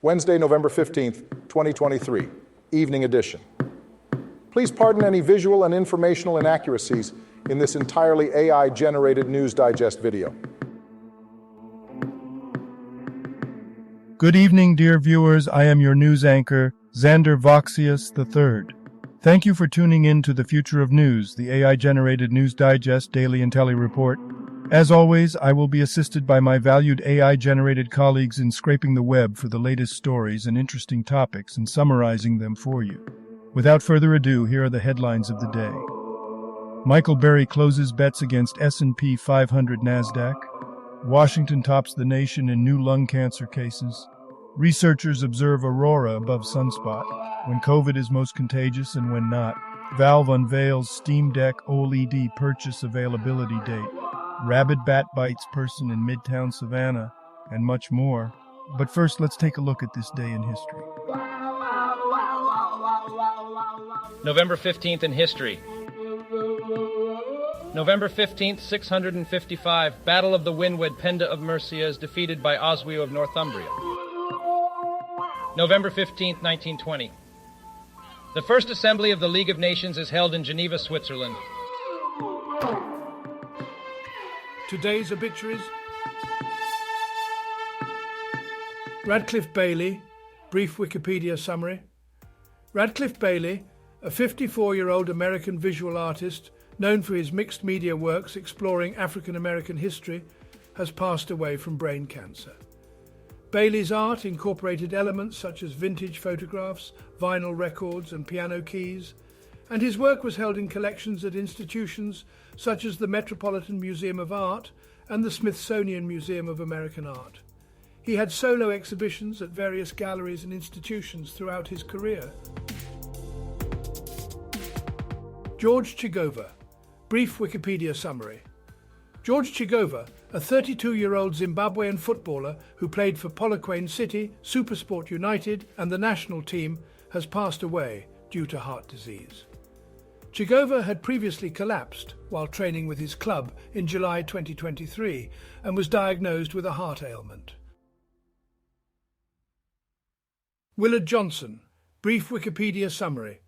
Wednesday, November 15th, 2023, evening edition. Please pardon any visual and informational inaccuracies in this entirely AI-generated News Digest video. Good evening, dear viewers. I am your news anchor, Xander Voxius III. Thank you for tuning in to the Future of News, the AI-generated News Digest Daily Intellireport. As always, I will be assisted by my valued AI-generated colleagues in scraping the web for the latest stories and interesting topics and summarizing them for you. Without further ado, here are the headlines of the day. Michael Burry closes bets against S&P 500 NASDAQ. Washington tops the nation in new lung cancer cases. Researchers observe aurora above sunspot, when COVID is most contagious and when not. Valve unveils Steam Deck OLED purchase availability date. Rabid bat bites person in Midtown Savannah, and much more. But first, let's take a look at this day in history. November 15th in history. November 15th, 655, Battle of the Windward, Penda of Mercia is defeated by Oswiu of Northumbria. November 15th, 1920. The first assembly of the League of Nations is held in Geneva, Switzerland. Today's obituaries. Radcliffe Bailey, brief Wikipedia summary. Radcliffe Bailey, a 54-year-old American visual artist known for his mixed media works exploring African American history, has passed away from brain cancer. Bailey's art incorporated elements such as vintage photographs, vinyl records and piano keys, and his work was held in collections at institutions such as the Metropolitan Museum of Art and the Smithsonian Museum of American Art. He had solo exhibitions at various galleries and institutions throughout his career. George Chigova, brief Wikipedia summary. George Chigova, a 32-year-old Zimbabwean footballer who played for Polokwane City, SuperSport United and the national team, has passed away due to heart disease. Chigova had previously collapsed while training with his club in July 2023 and was diagnosed with a heart ailment. Willard Johnson, brief Wikipedia summary.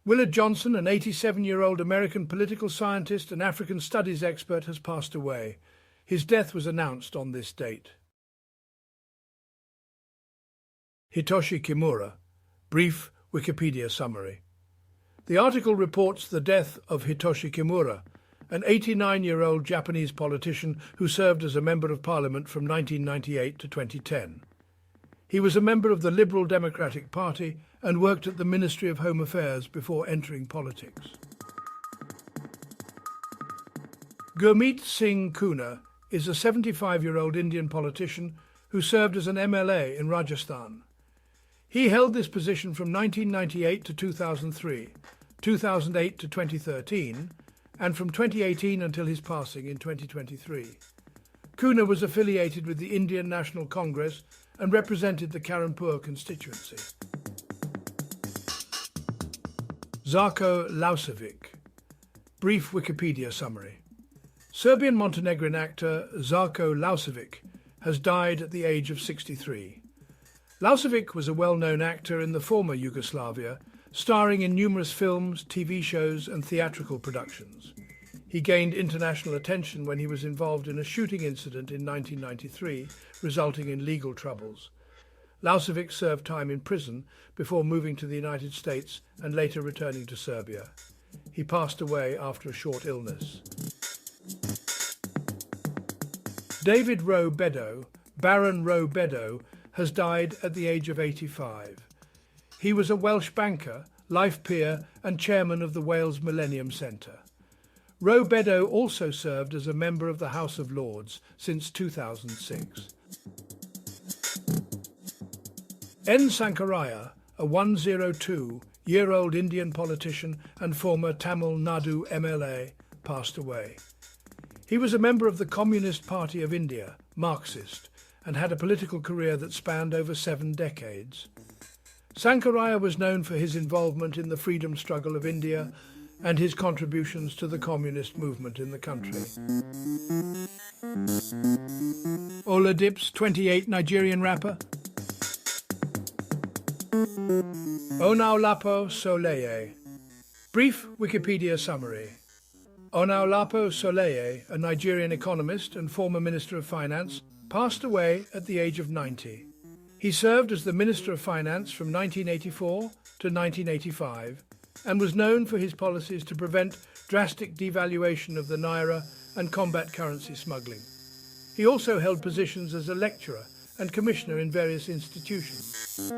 Willard Johnson, an 87-year-old American political scientist and African studies expert, has passed away. His death was announced on this date. Hitoshi Kimura, brief Wikipedia summary. The article reports the death of Hitoshi Kimura, an 89-year-old Japanese politician who served as a Member of Parliament from 1998 to 2010. He was a member of the Liberal Democratic Party and worked at the Ministry of Home Affairs before entering politics. Gurmeet Singh Kuna is a 75-year-old Indian politician who served as an MLA in Rajasthan. He held this position from 1998 to 2003, 2008 to 2013, and from 2018 until his passing in 2023. Kuna was affiliated with the Indian National Congress and represented the Karampur constituency. Žarko Lausevic, brief Wikipedia summary. Serbian-Montenegrin actor Žarko Lausevic has died at the age of 63. Lausevic was a well-known actor in the former Yugoslavia, starring in numerous films, TV shows and theatrical productions. He gained international attention when he was involved in a shooting incident in 1993, resulting in legal troubles. Lausevic served time in prison before moving to the United States and later returning to Serbia. He passed away after a short illness. David Rowe Beddoe, Baron Rowe Beddoe, has died at the age of 85. He was a Welsh banker, life peer and chairman of the Wales Millennium Centre. Rowe Beddoe also served as a member of the House of Lords since 2006. N. Sankaraya, a 102-year-old Indian politician and former Tamil Nadu MLA, passed away. He was a member of the Communist Party of India, Marxist, and had a political career that spanned over 7 decades. Sankaraya was known for his involvement in the freedom struggle of India and his contributions to the communist movement in the country. Oladips, 28, Nigerian rapper. Onaolapo Soleil. Brief Wikipedia summary. Onaolapo Soleil, a Nigerian economist and former Minister of Finance, passed away at the age of 90. He served as the Minister of Finance from 1984 to 1985 and was known for his policies to prevent drastic devaluation of the naira and combat currency smuggling. He also held positions as a lecturer and commissioner in various institutions.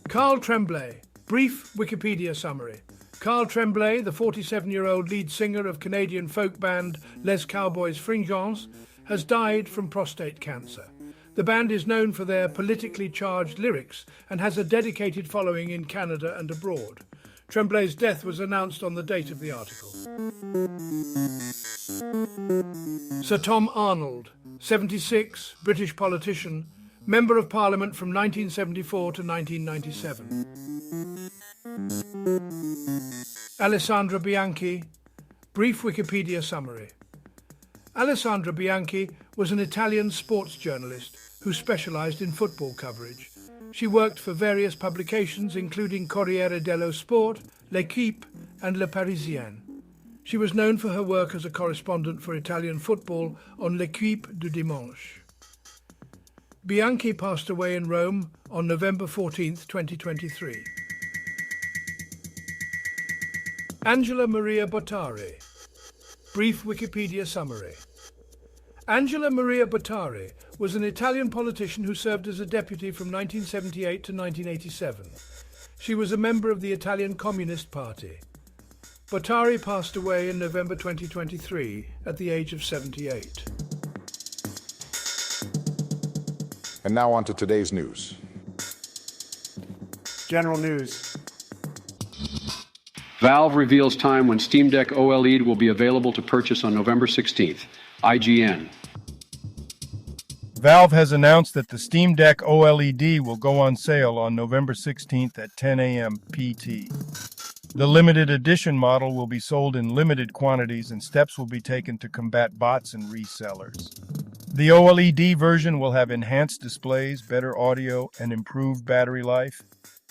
Carl Tremblay. Brief Wikipedia summary. Carl Tremblay, the 47-year-old lead singer of Canadian folk band Les Cowboys Fringants, has died from prostate cancer. The band is known for their politically charged lyrics and has a dedicated following in Canada and abroad. Tremblay's death was announced on the date of the article. Sir Tom Arnold, 76, British politician, Member of Parliament from 1974 to 1997. Alessandra Bianchi. Brief Wikipedia summary. Alessandra Bianchi was an Italian sports journalist who specialised in football coverage. She worked for various publications including Corriere dello Sport, L'Équipe and Le Parisien. She was known for her work as a correspondent for Italian football on L'Équipe du Dimanche. Bianchi passed away in Rome on November 14, 2023. Angela Maria Bottari. Brief Wikipedia summary. Angela Maria Bottari was an Italian politician who served as a deputy from 1978 to 1987. She was a member of the Italian Communist Party. Bottari passed away in November 2023 at the age of 78. And now on to today's news. General news. Valve reveals time when Steam Deck OLED will be available to purchase on November 16th. IGN. Valve has announced that the Steam Deck OLED will go on sale on November 16th at 10 a.m. PT. The limited edition model will be sold in limited quantities and steps will be taken to combat bots and resellers. The OLED version will have enhanced displays, better audio, and improved battery life.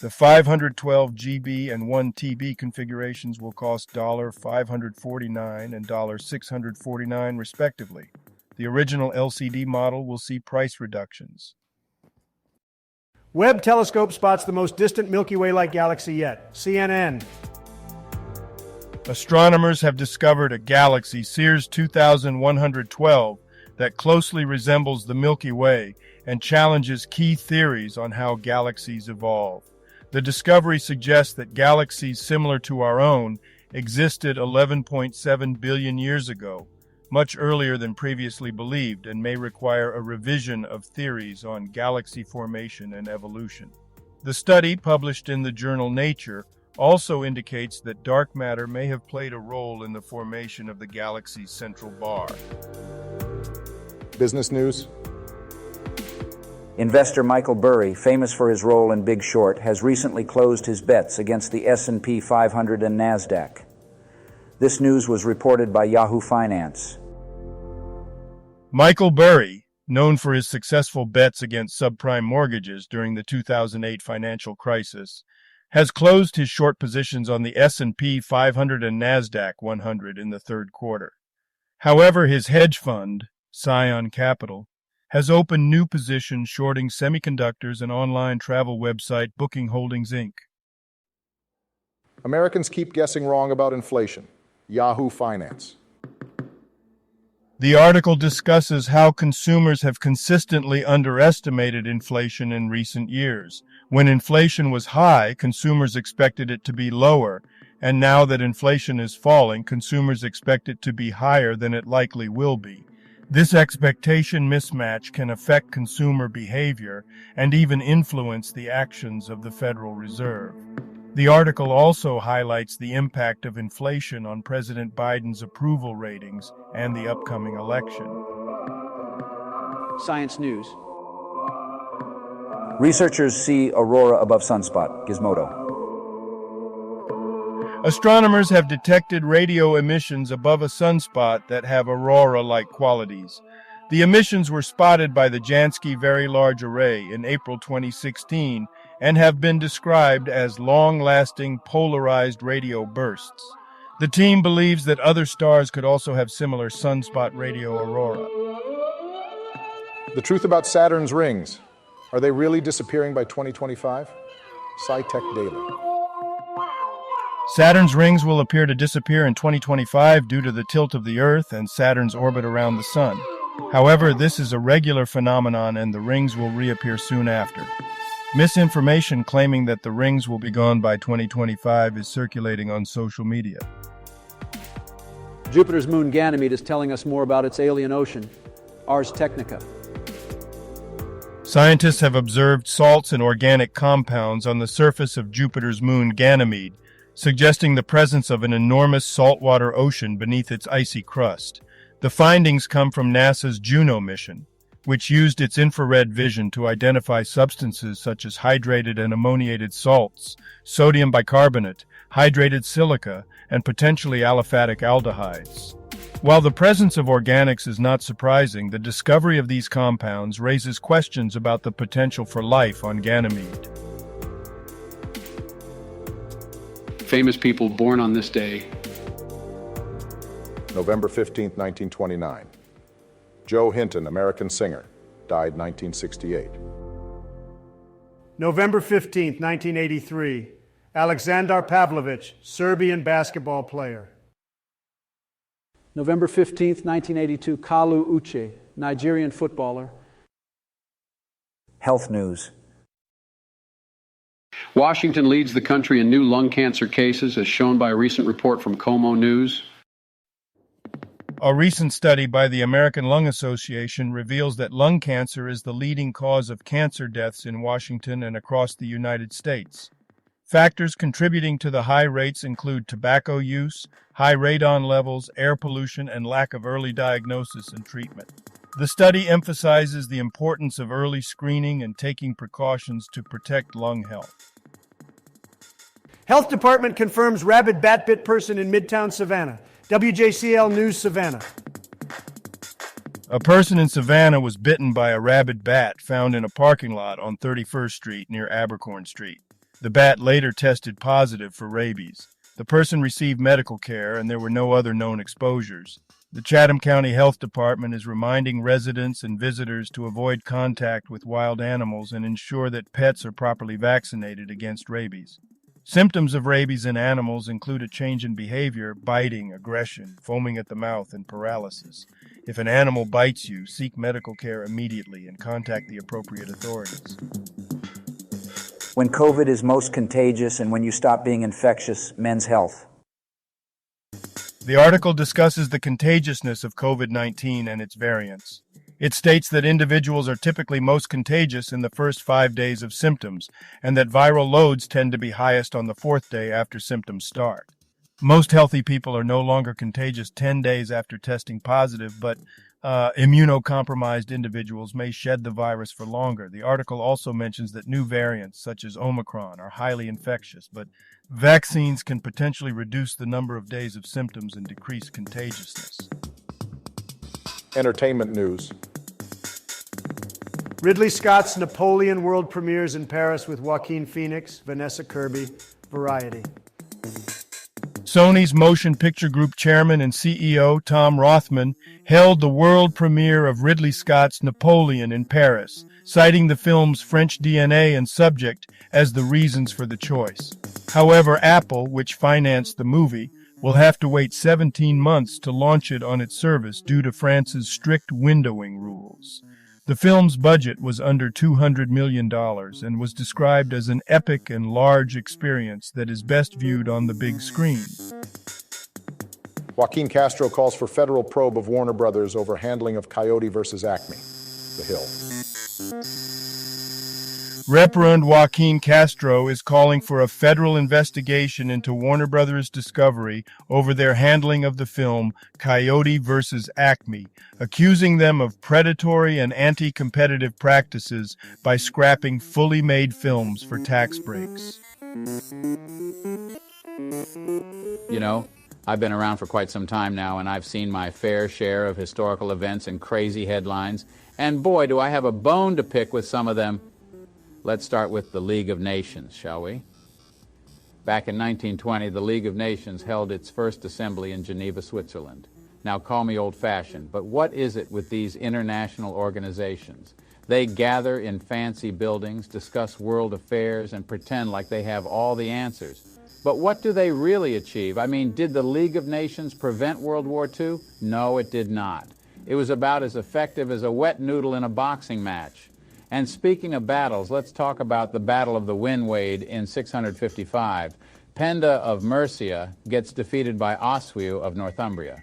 The 512 GB and 1 TB configurations will cost $549 and $649 respectively. The original LCD model will see price reductions. Webb telescope spots the most distant Milky Way-like galaxy yet. CNN. Astronomers have discovered a galaxy, Sears 2112, that closely resembles the Milky Way and challenges key theories on how galaxies evolve. The discovery suggests that galaxies similar to our own existed 11.7 billion years ago, much earlier than previously believed, and may require a revision of theories on galaxy formation and evolution. The study, published in the journal Nature, also indicates that dark matter may have played a role in the formation of the galaxy's central bar. Business news. Investor Michael Burry, famous for his role in Big Short, has recently closed his bets against the S&P 500 and NASDAQ. This news was reported by Yahoo Finance. Michael Burry, known for his successful bets against subprime mortgages during the 2008 financial crisis, has closed his short positions on the S&P 500 and NASDAQ 100 in the third quarter. However, his hedge fund, Scion Capital, has opened new positions shorting semiconductors and online travel website Booking Holdings, Inc. Americans keep guessing wrong about inflation. Yahoo Finance. The article discusses how consumers have consistently underestimated inflation in recent years. When inflation was high, consumers expected it to be lower, and now that inflation is falling, consumers expect it to be higher than it likely will be. This expectation mismatch can affect consumer behavior and even influence the actions of the Federal Reserve. The article also highlights the impact of inflation on President Biden's approval ratings and the upcoming election. Science News. Researchers see aurora above sunspot, Gizmodo. Astronomers have detected radio emissions above a sunspot that have aurora-like qualities. The emissions were spotted by the Jansky Very Large Array in April 2016 and have been described as long-lasting polarized radio bursts. The team believes that other stars could also have similar sunspot radio aurora. The truth about Saturn's rings. Are they really disappearing by 2025? SciTech Daily. Saturn's rings will appear to disappear in 2025 due to the tilt of the Earth and Saturn's orbit around the Sun. However, this is a regular phenomenon and the rings will reappear soon after. Misinformation claiming that the rings will be gone by 2025 is circulating on social media. Jupiter's moon Ganymede is telling us more about its alien ocean, Ars Technica. Scientists have observed salts and organic compounds on the surface of Jupiter's moon Ganymede, suggesting the presence of an enormous saltwater ocean beneath its icy crust. The findings come from NASA's Juno mission, which used its infrared vision to identify substances such as hydrated and ammoniated salts, sodium bicarbonate, hydrated silica, and potentially aliphatic aldehydes. While the presence of organics is not surprising, the discovery of these compounds raises questions about the potential for life on Ganymede. Famous people born on this day. November 15, 1929. Joe Hinton, American singer, died 1968. November 15th, 1983. Aleksandar Pavlovich, Serbian basketball player. November 15th, 1982, Kalu Uche, Nigerian footballer. Health news. Washington leads the country in new lung cancer cases, as shown by a recent report from Como News. A recent study by the American Lung Association reveals that lung cancer is the leading cause of cancer deaths in Washington and across the United States. Factors contributing to the high rates include tobacco use, high radon levels, air pollution, and lack of early diagnosis and treatment. The study emphasizes the importance of early screening and taking precautions to protect lung health. Health Department confirms rabid bat bit person in Midtown Savannah. WJCL News Savannah. A person in Savannah was bitten by a rabid bat found in a parking lot on 31st Street near Abercorn Street. The bat later tested positive for rabies. The person received medical care and there were no other known exposures. The Chatham County Health Department is reminding residents and visitors to avoid contact with wild animals and ensure that pets are properly vaccinated against rabies. Symptoms of rabies in animals include a change in behavior, biting, aggression, foaming at the mouth, and paralysis. If an animal bites you, seek medical care immediately and contact the appropriate authorities. When COVID is most contagious and when you stop being infectious, men's health. The article discusses the contagiousness of COVID-19 and its variants. It states that individuals are typically most contagious in the first 5 days of symptoms, and that viral loads tend to be highest on the 4th day after symptoms start. Most healthy people are no longer contagious 10 days after testing positive, but immunocompromised individuals may shed the virus for longer. The article also mentions that new variants, such as Omicron, are highly infectious, but vaccines can potentially reduce the number of days of symptoms and decrease contagiousness. Entertainment news. Ridley Scott's Napoleon world premieres in Paris with Joaquin Phoenix, Vanessa Kirby, Variety. Sony's Motion Picture Group chairman and CEO, Tom Rothman, held the world premiere of Ridley Scott's Napoleon in Paris, citing the film's French DNA and subject as the reasons for the choice. However, Apple, which financed the movie, will have to wait 17 months to launch it on its service due to France's strict windowing rules. The film's budget was under $200 million and was described as an epic and large experience that is best viewed on the big screen. Joaquin Castro calls for federal probe of Warner Brothers over handling of Coyote versus Acme. The Hill. Reverend Joaquin Castro is calling for a federal investigation into Warner Brothers Discovery over their handling of the film Coyote vs. Acme, accusing them of predatory and anti-competitive practices by scrapping fully made films for tax breaks. You know, I've been around for quite some time now, and I've seen my fair share of historical events and crazy headlines, and boy, do I have a bone to pick with some of them. Let's start with the League of Nations, shall we? Back in 1920, the League of Nations held its first assembly in Geneva, Switzerland. Now, call me old-fashioned, but what is it with these international organizations? They gather in fancy buildings, discuss world affairs, and pretend like they have all the answers. But what do they really achieve? I mean, did the League of Nations prevent World War II? No, it did not. It was about as effective as a wet noodle in a boxing match. And speaking of battles, let's talk about the Battle of the Windwade in 655. Penda of Mercia gets defeated by Oswiu of Northumbria.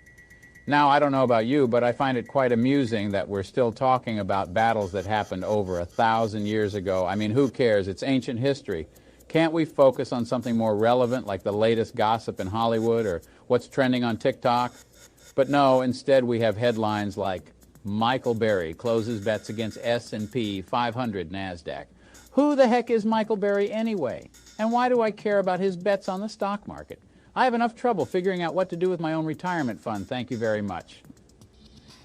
Now, I don't know about you, but I find it quite amusing that we're still talking about battles that happened over 1,000 years ago. I mean, who cares? It's ancient history. Can't we focus on something more relevant, like the latest gossip in Hollywood or what's trending on TikTok? But no, instead we have headlines like, Michael Berry closes bets against S&P 500 NASDAQ. Who the heck is Michael Berry anyway? And why do I care about his bets on the stock market? I have enough trouble figuring out what to do with my own retirement fund, thank you very much.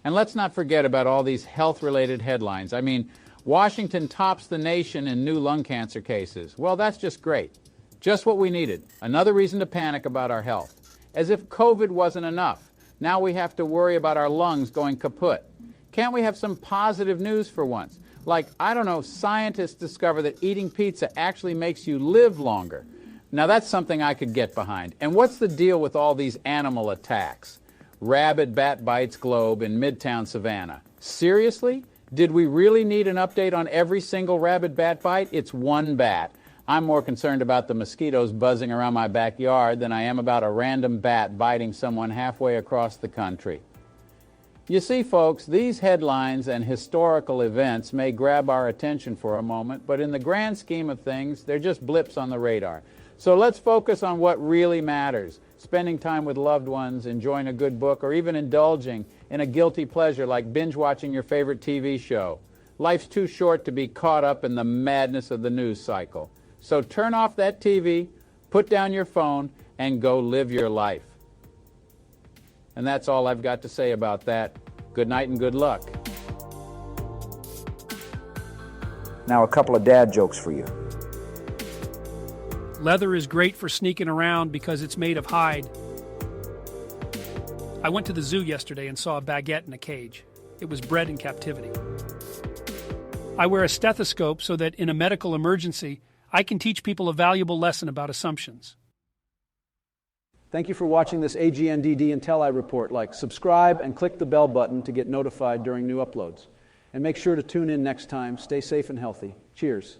And let's not forget about all these health-related headlines. I mean, Washington tops the nation in new lung cancer cases. Well, that's just great. Just what we needed. Another reason to panic about our health. As if COVID wasn't enough. Now we have to worry about our lungs going kaput. Can't we have some positive news for once? Like, I don't know, scientists discover that eating pizza actually makes you live longer. Now that's something I could get behind. And what's the deal with all these animal attacks? Rabid bat bites Globe in Midtown Savannah. Seriously? Did we really need an update on every single rabid bat bite? It's one bat. I'm more concerned about the mosquitoes buzzing around my backyard than I am about a random bat biting someone halfway across the country. You see, folks, these headlines and historical events may grab our attention for a moment, but in the grand scheme of things, they're just blips on the radar. So let's focus on what really matters. Spending time with loved ones, enjoying a good book, or even indulging in a guilty pleasure like binge-watching your favorite TV show. Life's too short to be caught up in the madness of the news cycle. So turn off that TV, put down your phone, and go live your life. And that's all I've got to say about that. Good night and good luck. Now a couple of dad jokes for you. Leather is great for sneaking around because it's made of hide. I went to the zoo yesterday and saw a baguette in a cage. It was bred in captivity. I wear a stethoscope so that in a medical emergency, I can teach people a valuable lesson about assumptions. Thank you for watching this AGNDD Intellireport. Like, subscribe, and click the bell button to get notified during new uploads. And make sure to tune in next time. Stay safe and healthy. Cheers.